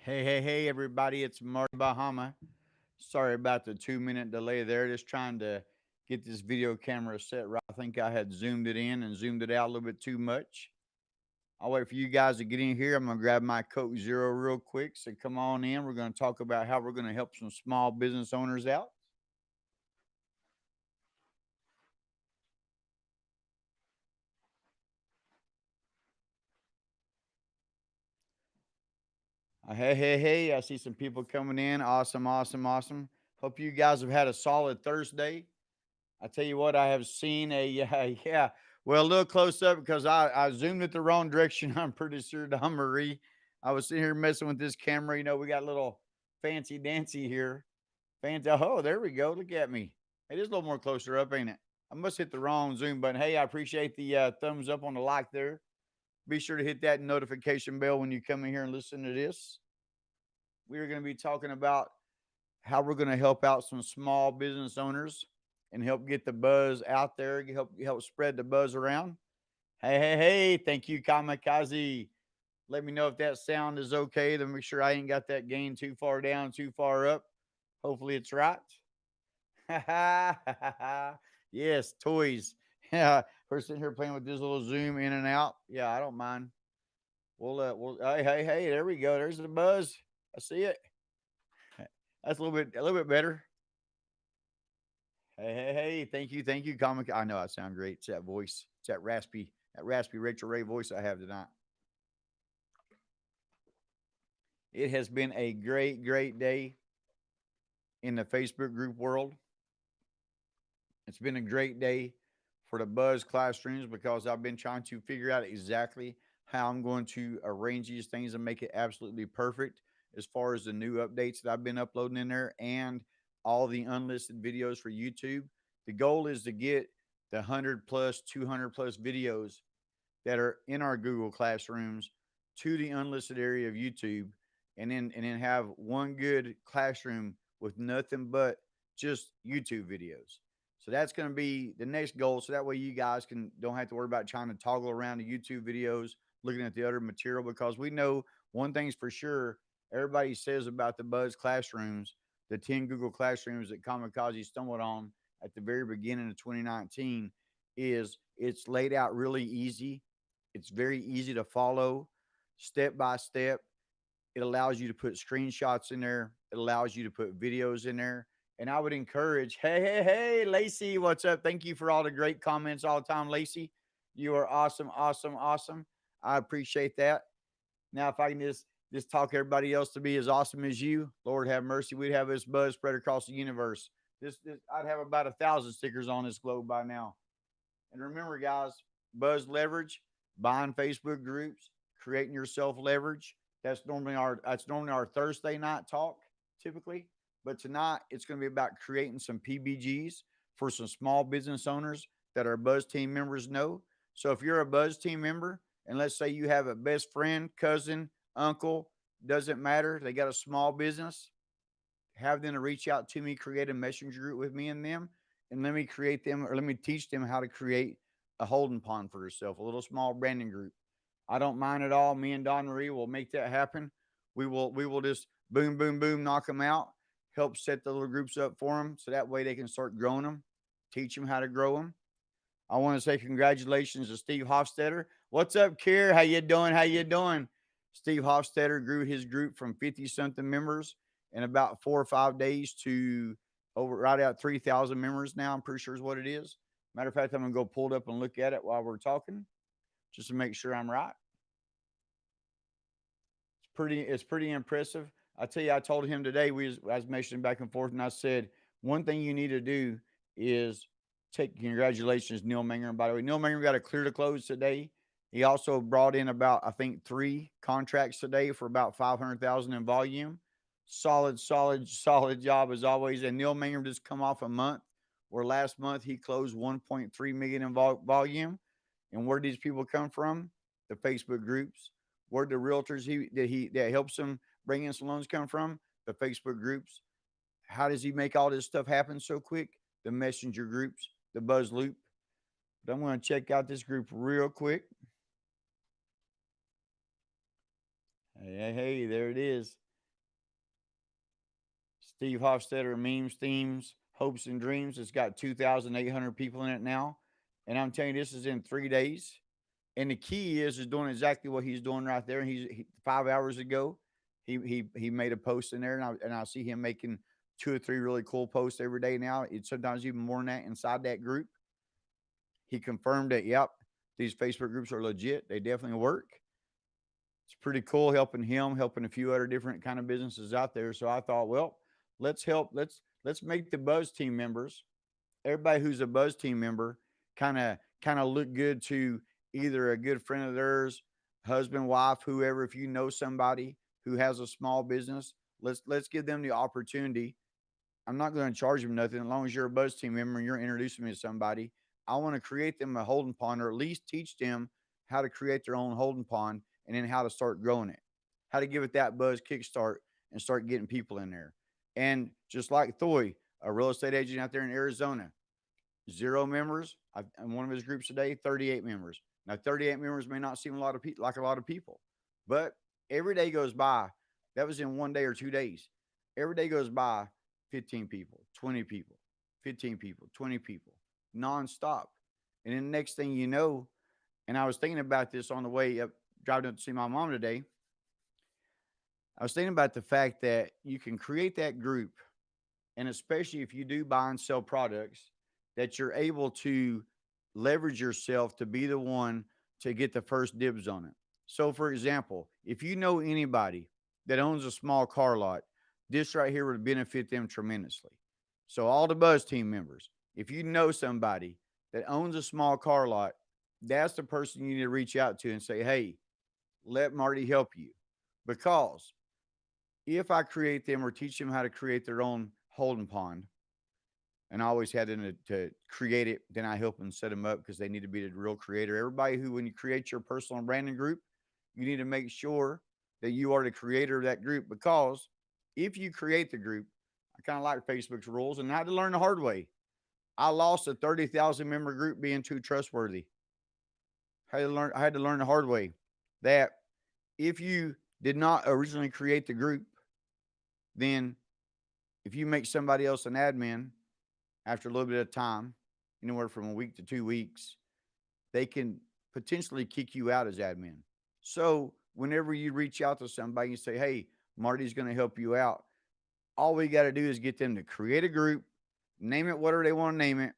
Hey, everybody. It's Marty Bahama. Sorry about the 2 minute delay there. Just trying to get this video camera set right. I think I had zoomed it in and zoomed it out a little bit too much. I'll wait for you guys to get in here. I'm going to grab my Coke Zero real quick. So come on in. We're going to talk about how we're going to help some small business owners out. Hey. I see some people coming in. Awesome. Hope you guys have had a solid Thursday. I tell you what, I have seen a yeah. Well, a little close up because I zoomed it the wrong direction. I'm pretty sure Don Marie. I was sitting here messing with this camera. We got a little fancy dancy here. Fancy. Oh, there we go. Look at me. It is a little more closer up, ain't it? I must hit the wrong zoom button. Hey, I appreciate the thumbs up on the like there. Be sure to hit that notification bell when you come in here and listen to this. We are going to be talking about how we're going to help out some small business owners and help get the buzz out there, help spread the buzz around. Hey, thank you, Kamikaze. Let me know if that sound is okay to make sure I ain't got that gain too far down, too far up. Hopefully it's right. Yes, toys. Yeah, we're sitting here playing with this little zoom in and out. Yeah, I don't mind. Hey, there we go. There's the buzz. I see it. That's a little bit better. Hey, thank you, comic. I know I sound great. It's that voice. It's that raspy Rachel Ray voice I have tonight. It has been a great day in the Facebook group world. It's been a great day for the Buzz classrooms because I've been trying to figure out exactly how I'm going to arrange these things and make it absolutely perfect as far as the new updates that I've been uploading in there and all the unlisted videos for YouTube. The goal is to get the 100 plus, 200 plus videos that are in our Google classrooms to the unlisted area of YouTube, and then have one good classroom with nothing but just YouTube videos. So that's going to be the next goal. So that way you guys can don't have to worry about trying to toggle around the YouTube videos, looking at the other material, because we know one thing's for sure. Everybody says about the Buzz classrooms, the 10 Google classrooms that Kamikaze stumbled on at the very beginning of 2019, is it's laid out really easy. It's very easy to follow step by step. It allows you to put screenshots in there. It allows you to put videos in there. And I would encourage, hey, Lacey, what's up? Thank you for all the great comments all the time, Lacey. You are awesome. I appreciate that. Now, if I can just talk everybody else to be as awesome as you, Lord have mercy, we'd have this buzz spread across the universe. This I'd have about 1,000 stickers on this globe by now. And remember, guys, buzz leverage, buying Facebook groups, creating yourself leverage. That's normally our Thursday night talk, typically. But tonight it's going to be about creating some PBGs for some small business owners that our Buzz team members know. So if you're a Buzz team member, and let's say you have a best friend, cousin, uncle, doesn't matter, they got a small business, have them to reach out to me, create a messenger group with me and them, and let me create them, or let me teach them how to create a holding pond for yourself, a little small branding group. I don't mind at all. Me and Don Marie will make that happen. We will just boom, knock them out, help set the little groups up for them, so that way they can start growing them, teach them how to grow them. I want to say congratulations to Steve Hofstetter. What's up, Kier? How you doing? How you doing? Steve Hofstetter grew his group from 50 something members in about 4 or 5 days to over right at 3,000 members now. I'm pretty sure is what it is. Matter of fact, I'm gonna go pull it up and look at it while we're talking, just to make sure I'm right. It's pretty impressive. I tell you, I told him today, I was mentioning back and forth, and I said one thing you need to do is take congratulations, Neil Mangrum. By the way, Neil Mangrum got a clear to close today. He also brought in about, I think, 3 contracts today for about 500,000 in volume. Solid job as always. And Neil Mangrum just come off a month where last month he closed 1.3 million in volume. And where do these people come from? The Facebook groups. Where the realtors that helps him bring in some loans come from? The Facebook groups. How does he make all this stuff happen so quick? The messenger groups, the buzz loop. But I'm going to check out this group real quick. Hey, there it is. Steve Hofstetter memes, themes, hopes and dreams. It's got 2,800 people in it now. And I'm telling you, this is in 3 days. And the key is doing exactly what he's doing right there. And 5 hours ago, he made a post in there, and I see him making two or three really cool posts every day now. It's sometimes even more than that inside that group. He confirmed that, yep, these Facebook groups are legit. They definitely work. It's pretty cool helping him, helping a few other different kind of businesses out there. So I thought, well, let's help. Let's make the Buzz team members, everybody who's a Buzz team member, kind of look good to either a good friend of theirs, husband, wife, whoever. If you know somebody who has a small business, let's give them the opportunity. I'm not going to charge them nothing as long as you're a Buzz team member and you're introducing me to somebody. I want to create them a holding pond, or at least teach them how to create their own holding pond, and then how to start growing it, how to give it that Buzz kickstart and start getting people in there. And just like Thoy, a real estate agent out there in Arizona, 0 members. In one of his groups today, 38 members. Now, 38 members may not seem a lot of like a lot of people, but every day goes by. That was in one day or 2 days. Every day goes by, 15 people, 20 people, 15 people, 20 people, nonstop. And then the next thing you know, and I was thinking about this on the way up, driving up to see my mom today. I was thinking about the fact that you can create that group, and especially if you do buy and sell products, that you're able to leverage yourself to be the one to get the first dibs on it. So, for example, if you know anybody that owns a small car lot, this right here would benefit them tremendously. So, all the Buzz team members, if you know somebody that owns a small car lot, that's the person you need to reach out to and say, hey, let Marty help you. Because if I create them or teach them how to create their own holding pond, and I always had them to create it, then I help them set them up because they need to be the real creator. Everybody who, when you create your personal branding group, you need to make sure that you are the creator of that group, because if you create the group, I kind of like Facebook's rules, and I had to learn the hard way. I lost a 30,000 member group being too trustworthy. I had to learn the hard way that if you did not originally create the group, then if you make somebody else an admin after a little bit of time, anywhere from a week to 2 weeks, they can potentially kick you out as admin. So whenever you reach out to somebody and say, hey, Marty's going to help you out, all we got to do is get them to create a group, name it whatever they want to name it,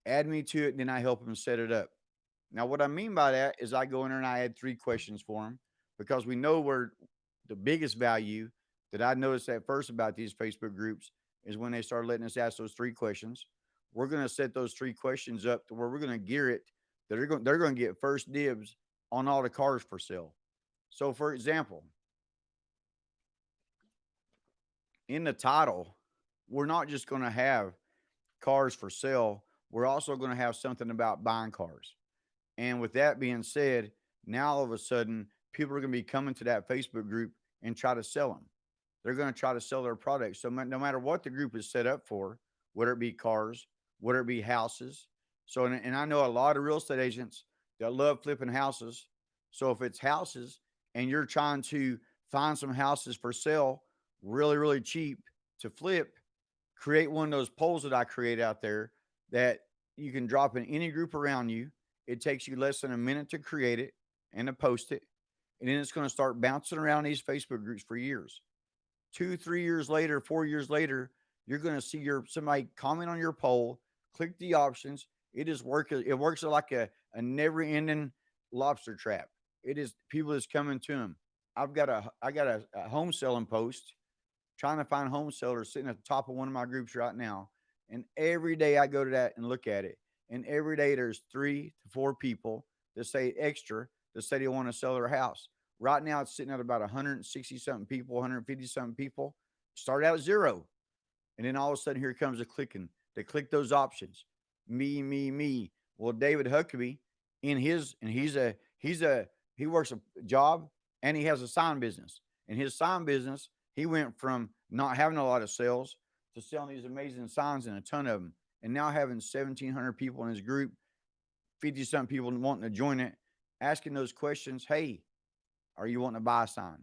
add me to it, and then I help them set it up. Now, what I mean by that is I go in there and I add 3 questions for them, because we know where the biggest value that I noticed at first about these Facebook groups is when they start letting us ask those 3 questions. We're going to set those 3 questions up to where we're going to gear it that they're going to get first dibs on all the cars for sale. So, for example, in the title, we're not just going to have cars for sale. We're also going to have something about buying cars. And with that being said, now all of a sudden, people are going to be coming to that Facebook group and try to sell them. They're going to try to sell their products. So no matter what the group is set up for, whether it be cars, whether it be houses. So, and I know a lot of real estate agents that love flipping houses. So if it's houses and you're trying to find some houses for sale really, really cheap to flip, create one of those polls that I create out there that you can drop in any group around you. It takes you less than a minute to create it and to post it. And then it's going to start bouncing around these Facebook groups for years. 2, 3 years later, 4 years later, you're going to see somebody comment on your poll, click the options. It works like a never ending lobster trap. It is people that's coming to them. I got a home selling post, trying to find home sellers sitting at the top of one of my groups right now. And every day I go to that and look at it. And every day there's 3 to 4 people that say extra that say they want to sell their house. Right now it's sitting at about 160 something people, 150 something people. Start out at 0. And then all of a sudden here comes a clicking. They click those options. Me, me, me. Well, David Huckabee he works a job and he has a sign business. In his sign business, he went from not having a lot of sales to selling these amazing signs and a ton of them. And now having 1,700 people in his group, 50 something people wanting to join it, asking those questions. Hey, are you wanting to buy a sign?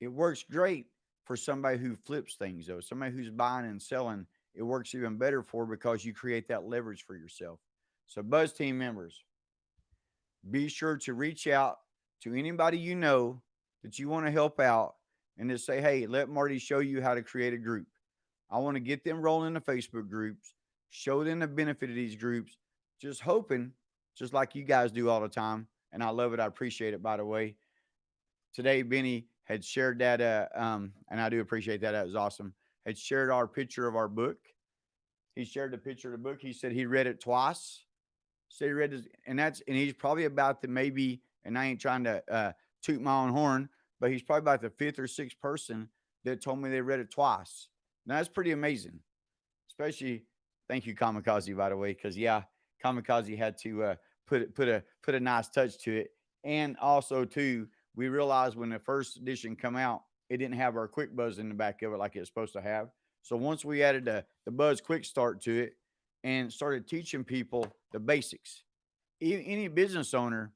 It works great for somebody who flips things, though, somebody who's buying and selling, it works even better for because you create that leverage for yourself. So, Buzz team members, be sure to reach out to anybody you know that you want to help out and just say, hey, let Marty show you how to create a group. I want to get them rolling in the Facebook groups, show them the benefit of these groups, just hoping, just like you guys do all the time. And I love it. I appreciate it, by the way. Today, Benny had shared that, and I do appreciate that. That was awesome. Had shared our picture of our book. He shared the picture of the book. He said he read it twice. So he read this, and he's probably about the maybe, and I ain't trying to toot my own horn, but he's probably about the fifth or sixth person that told me they read it twice. Now that's pretty amazing. Especially, thank you, Kamikaze, by the way, because yeah, Kamikaze had to put a nice touch to it, and also too, we realized when the first edition come out, it didn't have our quick buzz in the back of it like it's supposed to have. So once we added the buzz quick start to it and started teaching people the basics, any business owner,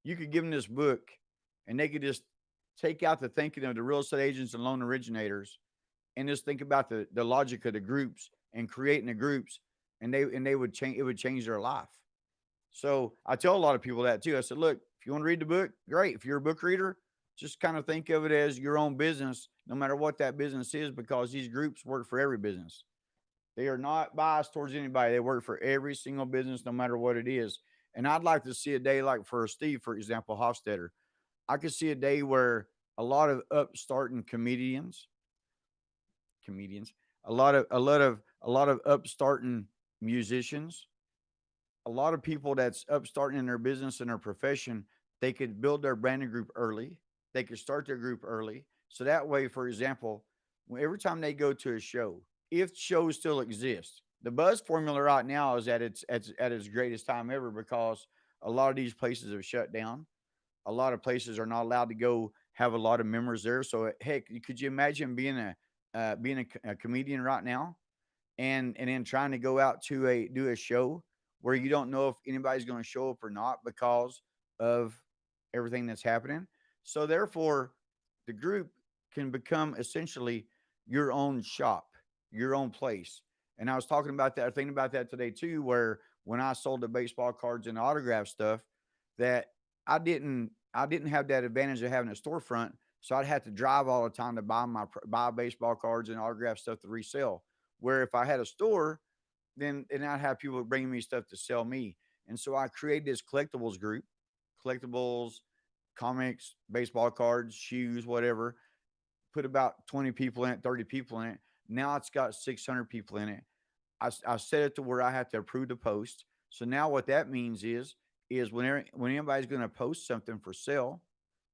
you could give them this book, and they could just take out the thinking of the real estate agents and loan originators and just think about the logic of the groups and creating the groups, and they would change, it would change their life. So I tell a lot of people that too. I said, look, if you want to read the book, great. If you're a book reader, just kind of think of it as your own business, no matter what that business is, because these groups work for every business. They are not biased towards anybody. They work for every single business, no matter what it is. And I'd like to see a day like for Steve, for example, Hofstetter. I could see a day where a lot of upstarting comedians, a lot of upstarting musicians, a lot of people that's upstarting in their business and their profession, they could build their branding group early. They could start their group early. So that way, for example, every time they go to a show, if shows still exist, the buzz formula right now is at its greatest time ever because a lot of these places have shut down. A lot of places are not allowed to go have a lot of members there. So heck, could you imagine being a comedian right now and then trying to go out to a do a show where you don't know if anybody's going to show up or not because of everything that's happening. So therefore, the group can become essentially your own shop, your own place. And I was talking about that, thinking about that today too, where when I sold the baseball cards and autograph stuff, that I didn't have that advantage of having a storefront. So I'd have to drive all the time to buy baseball cards and autograph stuff to resell. Where if I had a store, then I'd have people bringing me stuff to sell me. And so I created this collectibles group, collectibles, comics, baseball cards, shoes, whatever. Put about 20 people in it, 30 people in it. Now it's got 600 people in it. I set it to where I have to approve the post. So now what that means is when anybody's going to post something for sale,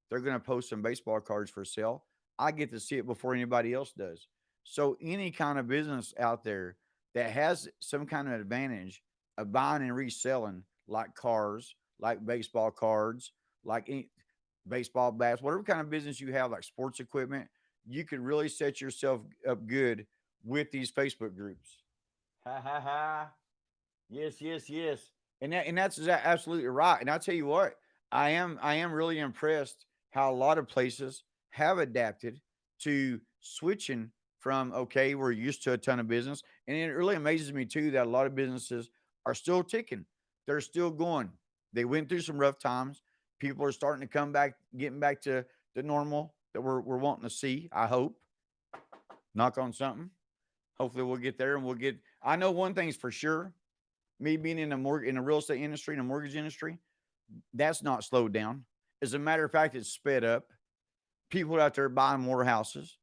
they're going to post some baseball cards for sale. I get to see it before anybody else does. So any kind of business out there that has some kind of advantage of buying and reselling, like cars, like baseball cards, like any baseball bats, whatever kind of business you have, like sports equipment, you can really set yourself up good with these Facebook groups. Ha ha ha. Yes, yes, yes. And that's absolutely right. And I tell you what, I am really impressed how a lot of places have adapted to switching from okay, we're used to a ton of business, and it really amazes me too that a lot of businesses are still ticking. They're still going. They went through some rough times. People are starting to come back, getting back to the normal that we're wanting to see. I hope. Knock on something. Hopefully, we'll get there, and we'll get. I know one thing's for sure, me being in the real estate industry, in the mortgage industry, that's not slowed down. As a matter of fact, it's sped up. People out there buying more houses,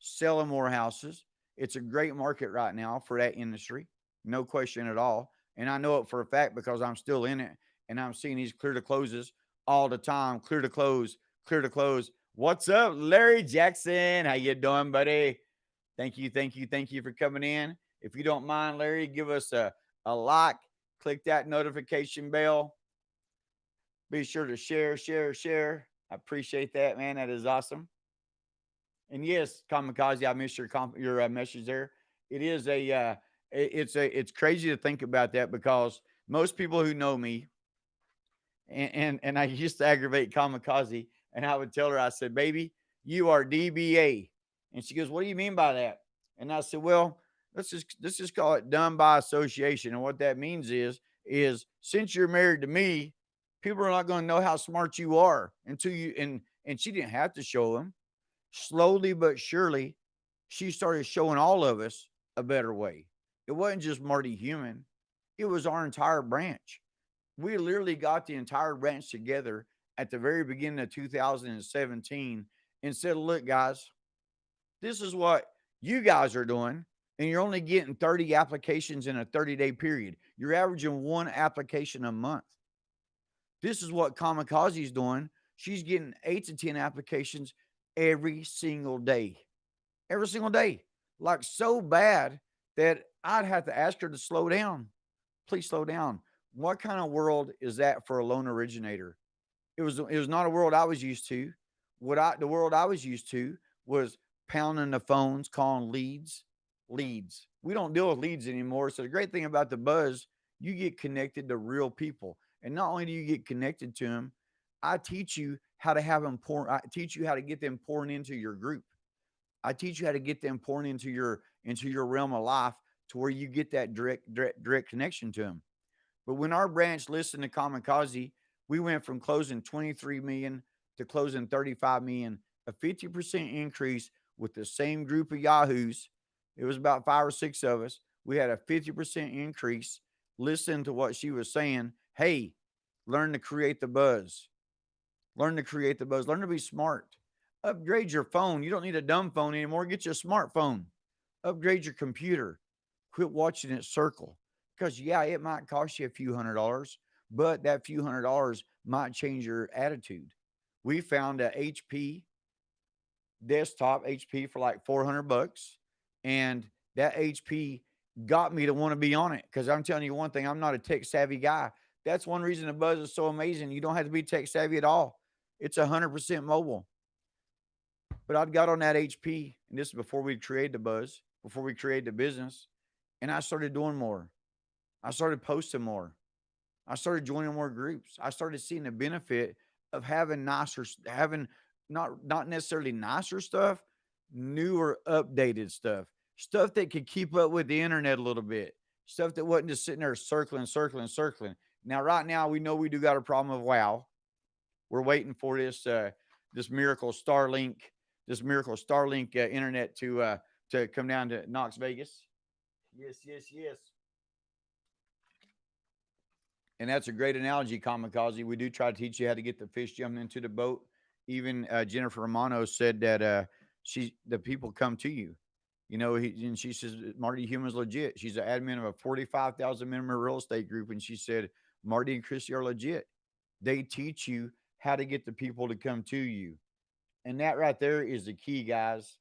selling more houses. It's a great market right now for that industry, no question at all. And I know it for a fact because I'm still in it and I'm seeing these clear to closes all the time. Clear to close, clear to close. What's up, Larry Jackson? How you doing, buddy? Thank you, thank you, thank you for coming in. If you don't mind, Larry, give us a like, click that notification bell. Be sure to share, share, share. I appreciate that, man. That is awesome. And yes, Kamikaze, I missed your message there. It is it's crazy to think about that because most people who know me, and I used to aggravate Kamikaze, and I would tell her, I said, "Baby, you are DBA," And she goes, "What do you mean by that?" And I said, "Well, let's just call it done by association. And what that means is since you're married to me, people are not going to know how smart you are until you." And she didn't have to show them. Slowly but surely, she started showing all of us a better way. It wasn't just Marty Human; it was our entire branch. We literally got the entire branch together at the very beginning of 2017 and said, "Look, guys, this is what you guys are doing, and you're only getting 30 applications in a 30-day period. You're averaging one application a month. This is what Kamikaze's doing. She's getting 8 to 10 applications every single day. Every single day. Like so bad that I'd have to ask her to slow down. Please slow down. What kind of world is that for a lone originator? It was not a world I was used to. The world I was used to was pounding the phones, calling leads. We don't deal with leads anymore. So the great thing about the buzz, you get connected to real people, and not only do you get connected to them, I teach you how to have them pour. I teach you how to get them pouring into your group. I teach you how to get them pouring into your realm of life to where you get that direct connection to them. But when our branch listened to Kamikaze, we went from closing 23 million to closing 35 million, a 50% increase with the same group of Yahoos. It was about five or six of us. We had a 50% increase. Listen to what she was saying. Hey, learn to create the buzz. Learn to create the buzz. Learn to be smart. Upgrade your phone. You don't need a dumb phone anymore. Get you a smartphone. Upgrade your computer. Quit watching it circle. Because, yeah, it might cost you a few $100s, but that few $100s might change your attitude. We found a HP desktop HP for like 400 bucks. And that HP got me to want to be on it. Because I'm telling you one thing, I'm not a tech savvy guy. That's one reason the buzz is so amazing. You don't have to be tech savvy at all. It's 100% mobile. But I'd got on that HP, and this is before we created the buzz, before we created the business, and I started doing more. I started posting more. I started joining more groups. I started seeing the benefit of having not necessarily nicer stuff, newer, updated stuff that could keep up with the internet a little bit, stuff that wasn't just sitting there circling, circling, circling. Now, right now, we know we do got a problem with WoW. We're waiting for this miracle Starlink, internet to come down to Knox Vegas. Yes, yes, yes. And that's a great analogy, Kamikaze. We do try to teach you how to get the fish jumping into the boat. Even Jennifer Romano said that the people come to you. And she says Marty Human's legit. She's an admin of a 45,000 member real estate group, and she said Marty and Chrissy are legit. They teach you how to get the people to come to you, and that right there is the key, guys.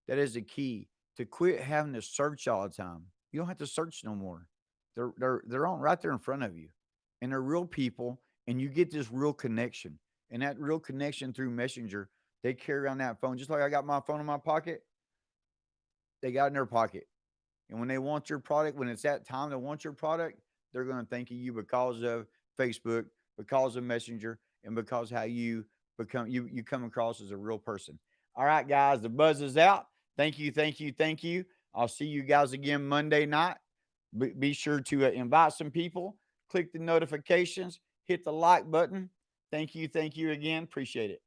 That is the key to quit having to search all the time. You don't have to search no more. They're on right there in front of you, and they're real people, and you get this real connection, and that real connection through Messenger. They carry around that phone just like I got my phone in my pocket. They got it in their pocket, and when they want your product, when it's that time to want your product, they're going to think of you because of Facebook, because of Messenger, and because how you come across as a real person. All right, guys, the buzz is out. Thank you, thank you, thank you. I'll see you guys again Monday night. Be sure to invite some people, click the notifications, hit the like button. Thank you again. Appreciate it.